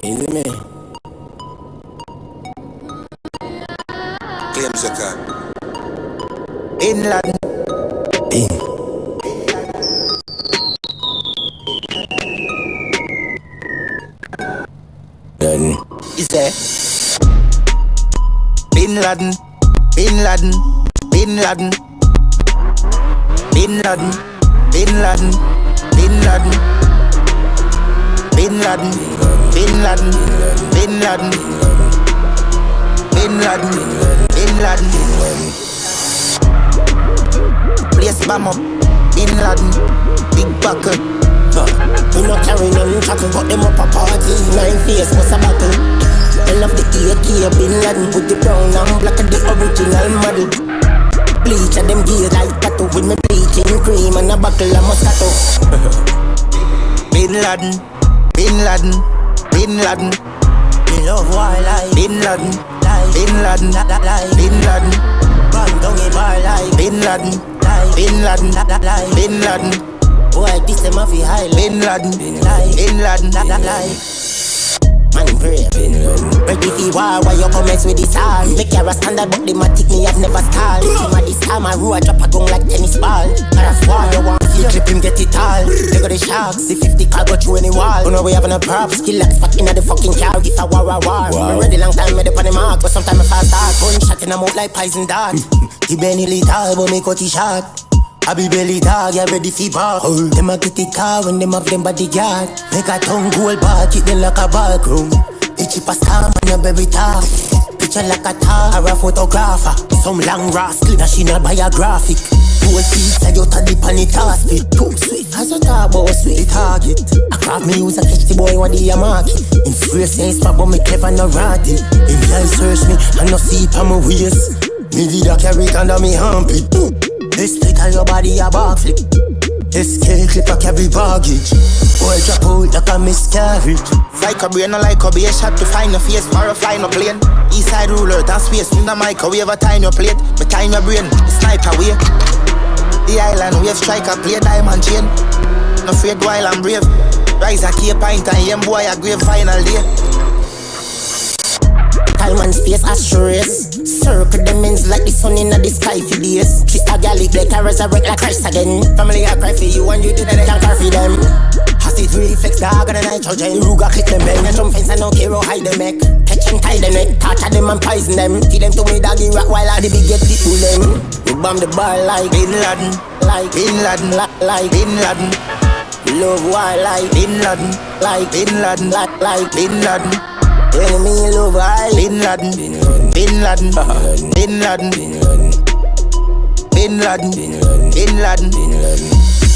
Easy me. Claims a car. Bin Laden. Easy. Bin Laden. Bin Laden. Bin Laden. Bin Laden. Bin Laden. Bin Laden. Bin Laden. Bin Laden, Bin Laden, Bin Laden, Bin Laden. Place bomb up, Bin Laden, big buckle. We not carry none chuckle, got them up a party. 9 face was a battle. I love the AK Bin Laden with the brown and black and the original model. Bleach and them gears like tattoo with me bleaching cream and a buckle of Moscato. Bin Laden, Bin Laden. Bin Laden, me love wildlife. Bin Laden, Bin Laden, Bin Laden, Bang down a bar like Bin Laden, Bin Laden, Bin Laden. Boy, this them a fi high. Bin Laden, Bin Laden, Man pray. Ready fi war, why you come mess with this all? Make your standard, but the matic me have never stalled. This time I roll, I drop a gun like tennis ball. Cause war, you want to clip him, get it all. They got the sharks, the 50 car go through any wall. You know we having a props, kill like spot inna the fucking car. If I war. Me ready long time, me dey on the mark, but sometimes I fast start. Gunshot in a mouth like poison dart. The Benny lethal, but me cut it short. I be belly dog, you ready fi bar. Them a get it car when them have them bodyguard. Make a tongue gold bar, keep them like a ballroom. It's cheap as time on your baby top. Picture like a tar or a photographer. Some long rascal, that she not biographic. Whole piece I got a dip on it hospital. Too sweet, as a talk about sweet target. I craft me use a catch the boy what the market. In face ain't spot but me clever no ratty. If you search me, I no see it on my waist. Me did a carry it under me armpit. They split all your body a backflip. SK clip a carry baggage. Boy drop out like a miscarriage. Like a brain, no like a be a shot to find your face. Or a fly no plane. Eastside ruler, and space. In the microwave, a time your plate. Me time your brain, the sniper way. The island wave striker, play diamond chain. No afraid while I'm brave. Rise a key pint and yem boy a grave final day. Time and space asteroids. Circle them ends like the sun in the sky for days. Crystal Gallic like a resurrect like Christ again. Family I cry for you and you did it, can't cry for them. Has it really flex dog and the nitrogen. Ruga click them bang. And jump fence and no care how hide them neck. Catch and tie them neck. Torture them and poison them. Feed them to me doggy rock while I the big get people them. We bomb the bar like Bin Laden. Like Bin Laden. Like Bin Laden. Love war like Bin Laden. Like Bin Laden. Like Bin Laden. enemy love I Bin Laden. Bin Laden. Bin Laden. Bin Laden. Bin Laden. Bin Laden.